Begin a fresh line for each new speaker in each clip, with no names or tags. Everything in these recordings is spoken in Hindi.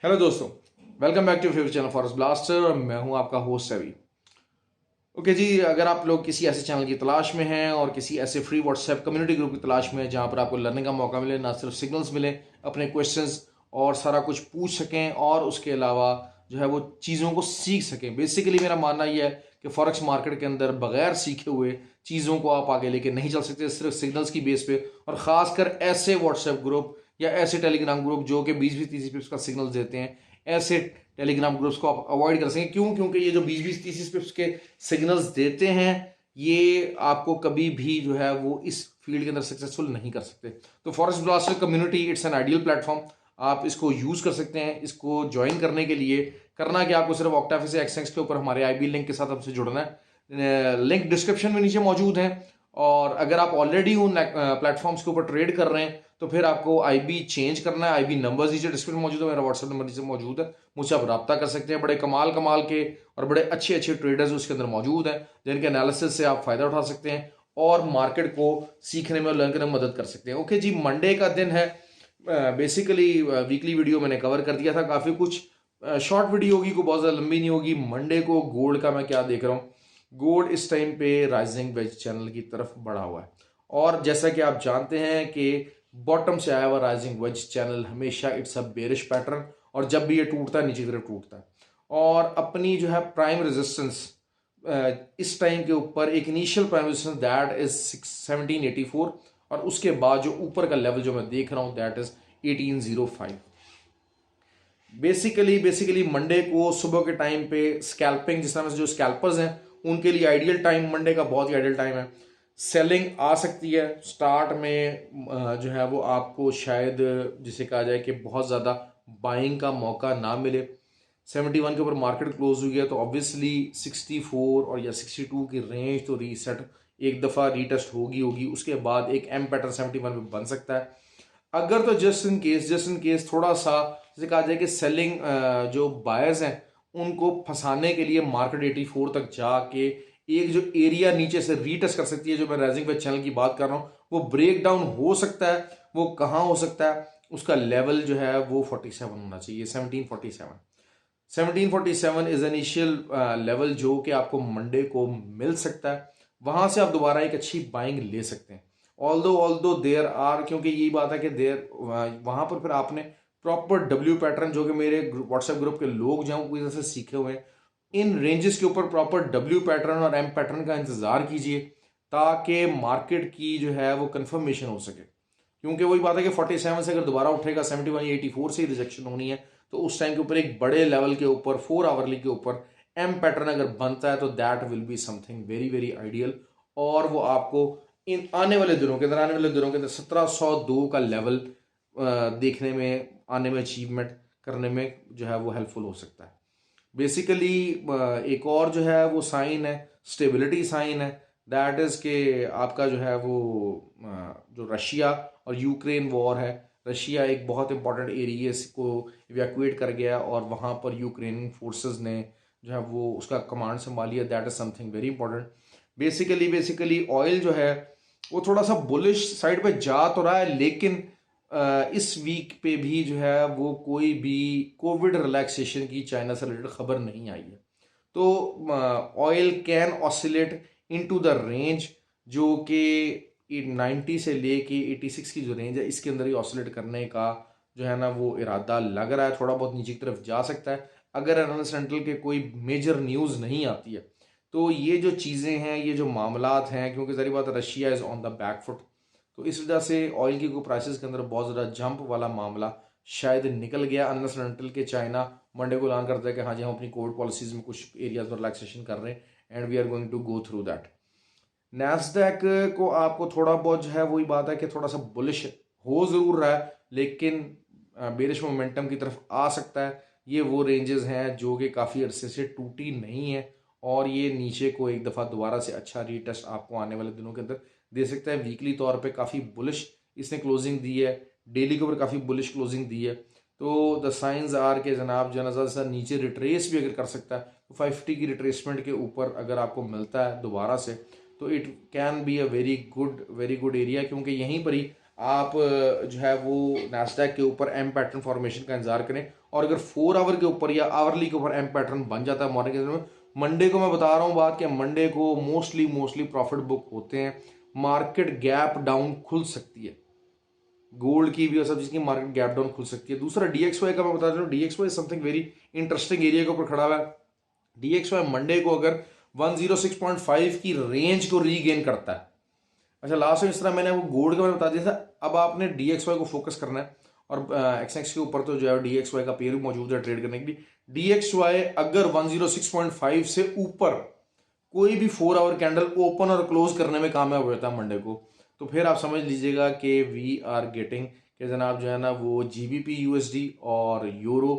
हेलो दोस्तों, welcome back to favourite channel forest blaster और मैं हूं आपका होस्ट रवि। ओके जी, अगर आप लोग किसी ऐसे चैनल की तलाश में हैं और किसी ऐसे फ्री व्हाट्सएप कम्युनिटी ग्रुप की तलाश में हैं जहां पर आपको लर्निंग का मौका मिले, ना सिर्फ सिग्नल्स मिले, अपने क्वेश्चंस और सारा कुछ पूछ सकें और उसके अलावा जो है वो चीज़ों को सीख सकें। बेसिकली मेरा मानना यह है कि फॉरेक्स मार्केट के अंदर बगैर सीखे हुए चीज़ों को आप आगे लेके नहीं चल सकते, सिर्फ सिग्नल्स की बेस पे। और ख़ासकर ऐसे व्हाट्सएप ग्रुप या ऐसे टेलीग्राम ग्रुप जो कि 20-20 30 पिप्स का सिग्नल देते हैं, ऐसे टेलीग्राम ग्रुप्स को आप अवॉइड कर सकें। क्यों? क्योंकि ये जो 20-20 30 पिप्स के सिग्नल्स देते हैं, ये आपको कभी भी जो है वो इस फील्ड के अंदर सक्सेसफुल नहीं कर सकते। तो forest blaster community it's an ideal platform, आप इसको यूज कर सकते हैं। इसको ज्वाइन करने के लिए करना कि आपको सिर्फ ऑक्टाफिस एक्सएक्स के ऊपर हमारे आईबी लिंक के साथ हमसे जुड़ना है। लिंक डिस्क्रिप्शन में नीचे मौजूद है। और अगर आप ऑलरेडी उन प्लेटफॉर्म्स के ऊपर ट्रेड कर रहे हैं तो फिर आपको आईबी चेंज करना है। आईबी नंबर्स नीचे डिस्क्रिप्शन में मौजूद है, मेरा व्हाट्सएप नंबर नीचे मौजूद है, मुझसे आप रब्ता कर सकते हैं। बड़े कमाल कमाल के और बड़े अच्छे अच्छे ट्रेडर्स उसके अंदर मौजूद हैं जिनके एनालिसिस से आप फायदा उठा सकते हैं और मार्केट को सीखने में और लर्न करने में मदद कर सकते हैं। ओके जी, मंडे का दिन है। बेसिकली वीकली वीडियो मैंने कवर कर दिया था काफ़ी कुछ। शॉर्ट वीडियो होगी, कोई बहुत ज़्यादा लंबी नहीं होगी। मंडे को गोल्ड का मैं क्या देख रहा हूँ, गोल्ड इस टाइम पे राइजिंग वेज चैनल की तरफ बढ़ा हुआ है। और जैसा कि आप जानते हैं कि बॉटम से आया हुआ राइजिंग वेज चैनल हमेशा इट्स अ बेरिश पैटर्न, और जब भी ये टूटता है नीचे की तरफ टूटता है। और अपनी जो है प्राइम रेजिस्टेंस इस टाइम के ऊपर एक initial prime resistance that is 1784, और उसके बाद जो ऊपर का लेवल जो मैं देख रहा हूं दैट इज 1805। बेसिकली मंडे को सुबह के टाइम पे स्कैल्पिंग, जिस तरह से जो स्कैल्पर्स हैं उनके लिए आइडियल टाइम मंडे का बहुत ही आइडियल टाइम है। सेलिंग आ सकती है स्टार्ट में, जो है वो आपको शायद जिसे कहा जाए कि बहुत ज़्यादा बाइंग का मौका ना मिले। 71 के ऊपर मार्केट क्लोज हुई है तो ऑब्वियसली 64 और या 62 की रेंज तो रीसेट एक दफ़ा रीटेस्ट होगी होगी, उसके बाद एक एम पैटर्न 71 में बन सकता है। अगर तो जस्ट इन केस थोड़ा सा जैसे कहा जाए कि सेलिंग जो बायर्स हैं उनको फंसाने के लिए मार्केट 84 तक जाके एक जो एरिया नीचे से रीटेस्ट कर सकती है, जो मैं राइजिंग वेज चैनल की बात कर रहा हूँ, वो ब्रेक डाउन हो सकता है। वो कहाँ हो सकता है? उसका लेवल जो है वो 47 होना चाहिए, 1747। 1747 इज इनिशियल लेवल जो कि आपको मंडे को मिल सकता है। वहां से आप दोबारा एक अच्छी बाइंग ले सकते हैं। ऑल्दो देयर आर, क्योंकि यही बात है कि देर वहां पर फिर आपने प्रॉपर डब्ल्यू पैटर्न, जो कि मेरे व्हाट्सएप ग्रुप के लोग जो हैं पूरी तरह से सीखे हुए हैं, इन रेंजेस के ऊपर प्रॉपर डब्ल्यू पैटर्न और एम पैटर्न का इंतजार कीजिए ताकि मार्केट की जो है वो कंफर्मेशन हो सके। क्योंकि वही बात है कि 47 से अगर दोबारा उठेगा 71 या 84 से ही रिजेक्शन होनी है, तो उस टाइम के ऊपर एक बड़े लेवल के ऊपर 4 आवरली के ऊपर एम पैटर्न अगर बनता है तो that will be something very very ideal. और वो आपको इन आने वाले दिनों के अंदर 1702 का लेवल देखने में, आने में, अचीवमेंट करने में जो है वो हेल्पफुल हो सकता है। बेसिकली एक और जो है वो साइन है, स्टेबिलिटी साइन है, दैट इज के आपका जो है वो जो रशिया और यूक्रेन वॉर है, रशिया एक बहुत इंपॉर्टेंट एरिया को इवैक्यूएट कर गया और वहाँ पर यूक्रेनियन फोर्सेस ने जो है वो उसका कमांड संभालिया। That is something very important. Basically oil जो है वो थोड़ा सा बुलिश साइड पे जा तो रहा है, लेकिन इस वीक पे भी जो है वो कोई भी कोविड रिलैक्सेशन की चाइना से रिलेटेड खबर नहीं आई है। तो oil can oscillate into the range जो कि 90 से लेके 86 की जो रेंज है इसके अंदर ही ऑसिलेट करने का जो है ना वो इरादा लग रहा है। थोड़ा बहुत नीचे की तरफ जा सकता है अगर अनसेंट्रल के कोई मेजर न्यूज़ नहीं आती है। तो ये जो चीज़ें हैं, ये जो मामलात हैं, क्योंकि जरी बात Russia is on the back foot, तो इस वजह से ऑयल की को प्राइसेस के अंदर बहुत ज़्यादा जंप वाला मामला शायद निकल गया। अनसेंट्रल के चाइना मंडे को ऐलान करता है कि हाँ जी हम अपनी कोविड पॉलिसीज में कुछ एरियाज में रिलैक्सेशन कर रहे हैं and we are going to go through that. Nasdaq को आपको थोड़ा बहुत जो है वही बात है कि थोड़ा सा बुलिश हो ज़रूर रहा है, लेकिन बेरिश मोमेंटम की तरफ आ सकता है। ये वो रेंजेस हैं जो कि काफ़ी अरसे से टूटी नहीं है और ये नीचे को एक दफ़ा दोबारा से अच्छा रीटेस्ट आपको आने वाले दिनों के अंदर दे सकता है। वीकली तौर पे काफ़ी बुलिश इसने क्लोजिंग दी है, डेली के ऊपर काफ़ी बुलिश क्लोजिंग दी है। तो द साइंस आर के जनाब जनाजा सा नीचे रिट्रेस भी अगर कर सकता है तो 550 की रिट्रेसमेंट के ऊपर अगर आपको मिलता है दोबारा से तो it can be a very good area, क्योंकि यहीं पर ही आप जो है वो नैस्डैक के ऊपर एम पैटर्न फॉर्मेशन का इंतजार करें, और अगर 4 आवर के ऊपर या आवरली के ऊपर एम पैटर्न बन जाता है मॉर्निंग के में, मंडे को मैं बता रहा हूँ बात कि मंडे को मोस्टली प्रॉफिट बुक होते हैं, मार्केट गैप डाउन खुल सकती है, गोल्ड की भी और सब चीज़ की मार्केट गैप डाउन खुल सकती है। दूसरा DXY का मैं बता रहा हूँ, DXY something very interesting area के ऊपर खड़ा हुआ है। DXY मंडे को अगर 106.5 की रेंज को रीगेन करता है, अच्छा लास्ट में इस तरह मैंने वो गोल्ड का मैंने बता दिया था, अब आपने DXY को फोकस करना है, और XNX के ऊपर तो जो है DXY का पेयर भी मौजूद है ट्रेड करने के लिए। DXY अगर 106.5 से ऊपर कोई भी 4 आवर कैंडल ओपन और क्लोज करने में कामयाब हो जाता है मंडे को, तो फिर आप समझ लीजिएगा कि वी आर गेटिंग कि जनाब जो है ना वो GBP USD और यूरो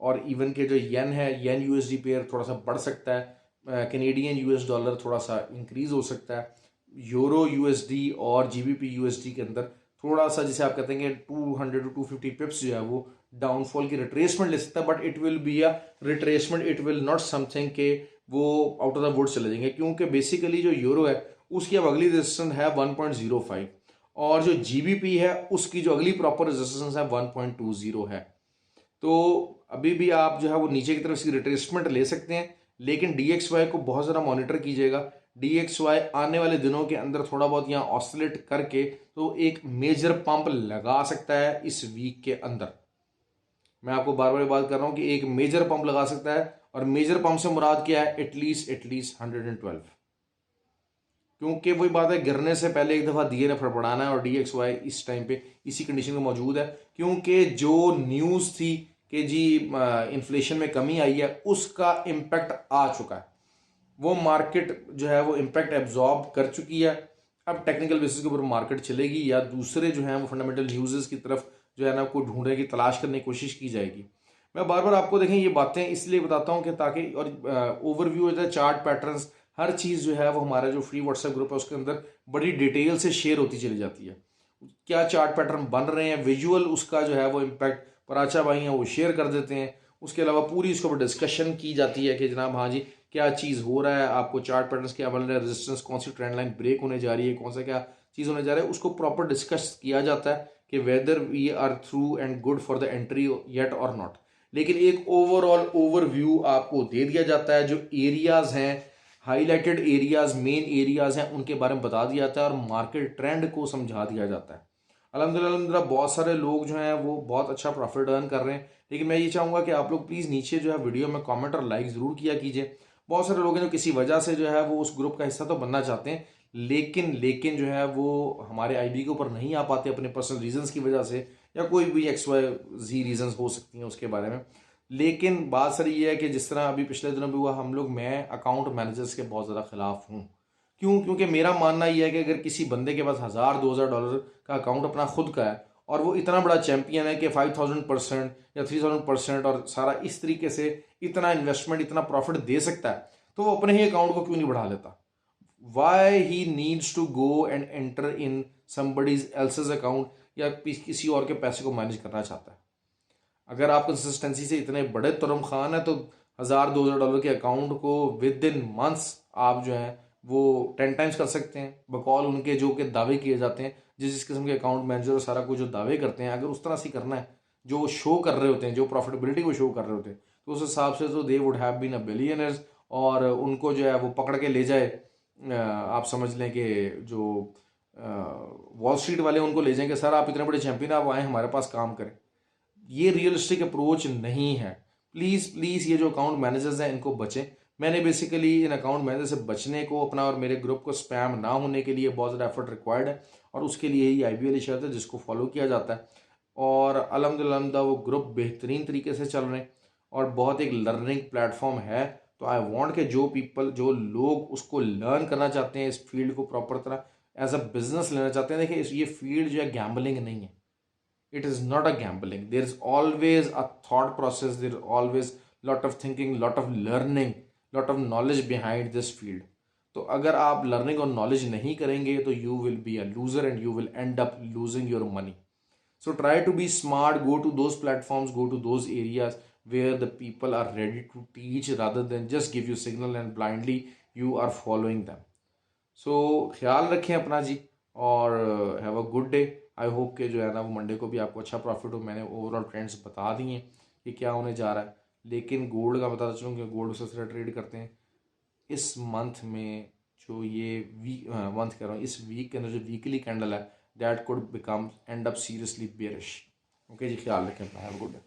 और इवन के जो येन है, येन USD पेयर थोड़ा सा बढ़ सकता है, कैनेडियन US डॉलर थोड़ा सा इंक्रीज हो सकता है, यूरो USD और GBP USD के अंदर थोड़ा सा जिसे आप कहते हैं कि 200 to 250 पिप्स जो है वो डाउनफॉल की रिट्रेसमेंट ले सकता है, but it will be a retracement, it will not something के वो आउट ऑफ द वुड चले जाएंगे, क्योंकि बेसिकली जो यूरो है उसकी अब अगली रेजिस्टेंस है 1.05, और जो GBP है उसकी जो अगली प्रॉपर रेजिस्टेंस है 1.20 है। तो अभी भी आप जो है वो नीचे की तरफ इसकी रिट्रेसमेंट ले सकते हैं, लेकिन DXY को बहुत ज़्यादा मॉनिटर कीजिएगा। DXY आने वाले दिनों के अंदर थोड़ा बहुत यहाँ ऑसिलेट करके तो एक मेजर पंप लगा सकता है इस वीक के अंदर। मैं आपको बार बार बात कर रहा हूँ कि एक मेजर पंप लगा सकता है, और मेजर पंप से मुराद क्या है, एटलीस्ट 112, क्योंकि वही बात है, गिरने से पहले एक दफ़ा दिए ने फड़फड़ाना है, और DXY इस टाइम पे इसी कंडीशन में मौजूद है, क्योंकि जो न्यूज़ थी कि जी इन्फ्लेशन में कमी आई है उसका इम्पैक्ट आ चुका है, वो मार्केट जो है वो इम्पैक्ट एब्जॉर्ब कर चुकी है। अब टेक्निकल बेसिस के ऊपर मार्केट चलेगी या दूसरे जो है वो फंडामेंटल न्यूज़ की तरफ जो है ना को ढूंढने की तलाश करने की कोशिश की जाएगी। मैं बार बार आपको देखें ये बातें इसलिए बताता हूँ कि ताकि, और ओवरव्यू होता है, चार्ट पैटर्न्स, हर चीज़ जो है वो हमारा जो फ्री व्हाट्सएप ग्रुप है उसके अंदर बड़ी डिटेल से शेयर होती चली जाती है, क्या चार्ट पैटर्न बन रहे हैं, विजुअल उसका जो है वो इम्पैक्ट पराचा भाई हैं वो शेयर कर देते हैं। उसके अलावा पूरी इसके ऊपर डिस्कशन की जाती है कि जनाब हाँ जी क्या चीज़ हो रहा है, आपको चार्ट पैटर्न्स क्या बन रहा है, रेजिस्टेंस कौन सी ट्रेंड लाइन ब्रेक होने जा रही है, कौन सा क्या चीज़ होने जा रहा है, उसको प्रॉपर डिस्कस किया जाता है कि whether we are through and good for the entry yet और नॉट। लेकिन एक ओवरऑल ओवरव्यू आपको दे दिया जाता है, जो एरियाज हैं हाईलाइटेड एरियाज, मेन एरियाज हैं, उनके बारे में बता दिया जाता है और मार्केट ट्रेंड को समझा दिया जाता है। अल्हम्दुलिल्लाह बहुत सारे लोग जो हैं वो बहुत अच्छा प्रॉफिट अर्न कर रहे हैं, लेकिन मैं ये चाहूँगा कि आप लोग प्लीज़ नीचे जो है वीडियो में कमेंट और लाइक ज़रूर किया कीजिए। बहुत सारे लोग हैं जो किसी वजह से जो है वो उस ग्रुप का हिस्सा तो बनना चाहते हैं, लेकिन जो है वो हमारे IB के ऊपर नहीं आ पाते अपने पर्सनल रीजंस की वजह से, या कोई भी XYZ रीजंस हो सकती हैं उसके बारे में। लेकिन बात सर ये है कि जिस तरह अभी पिछले दिनों भी हुआ, हम लोग, मैं अकाउंट मैनेजर्स के बहुत ज़्यादा खिलाफ हूँ। क्यों? क्योंकि मेरा मानना यह है कि अगर किसी बंदे के पास $1000-2000 का अकाउंट अपना खुद का है और वो इतना बड़ा चैंपियन है कि 5000% या 3000% और सारा इस तरीके से इतना इन्वेस्टमेंट, इतना प्रॉफिट दे सकता है, तो वो अपने ही अकाउंट को क्यों नहीं बढ़ा लेता? Why he needs to go and enter in somebody's else's account, या किसी और के पैसे को मैनेज करना चाहता है? अगर आप कंसिस्टेंसी से इतने बड़े तुरम खान है तो $1000-2000 के अकाउंट को विद इन मंथ्स आप जो है वो 10 टाइम्स कर सकते हैं, बकौल उनके जो के दावे किए जाते हैं, जिस किस्म के अकाउंट मैनेजर और सारा कुछ जो दावे करते हैं, अगर उस तरह से करना है जो वो शो कर रहे होते हैं, जो प्रॉफिटेबिलिटी वो शो कर रहे होते हैं, तो उस हिसाब से तो they would have been a billionaires, और उनको जो है वो पकड़ के ले जाए, आप समझ लें कि जो वॉल स्ट्रीट वाले उनको ले जाएंगे, सर आप इतने बड़े चैंपियन, आप आए हमारे पास काम करें। ये रियलिस्टिक अप्रोच नहीं है। प्लीज़ प्लीज़ ये जो अकाउंट मैनेजर्स हैं इनको बचें। मैंने बेसिकली इन अकाउंट मैनेजर से बचने को, अपना और मेरे ग्रुप को स्पैम ना होने के लिए बहुत ज़्यादा एफर्ट रिक्वायर्ड है, और उसके लिए ही IB वाली शर्त है जिसको फॉलो किया जाता है। और अल्हम्दुलिल्लाह वो ग्रुप बेहतरीन तरीके से चल रहे हैं और बहुत एक लर्निंग प्लेटफॉर्म है। तो आई वांट के जो लोग उसको लर्न करना चाहते हैं, इस फील्ड को प्रॉपर तरह एज अ बिजनेस लेना चाहते हैं, देखिए ये फील्ड जो है गैम्बलिंग नहीं है। It is not a gambling. There is always a thought process, there is always lot of thinking, lot of learning, lot of knowledge behind this field. तो अगर आप लर्निंग और नॉलेज नहीं करेंगे तो you will be a loser and you will and up losing your money. So try to be smart, go to those platforms, go to those areas where the people are ready to teach rather than just give you signal and blindly you are following them. So ख्याल रखें अपना जी, और have a good day. I hope कि जो है ना वो मंडे को भी आपको अच्छा प्रॉफिट हो। मैंने ओवरऑल ट्रेंड्स बता दिए हैं कि क्या होने जा रहा है, लेकिन गोल्ड का बताता चलूँ कि गोल्ड सबसे ज़्यादा ट्रेड करते हैं इस मंथ में। जो ये मंथ कह रहा हूँ, इस वीक के अंदर जो वीकली कैंडल है that could become end up seriously bearish. Okay जी, ख्याल रखें, बाय, गुड डे।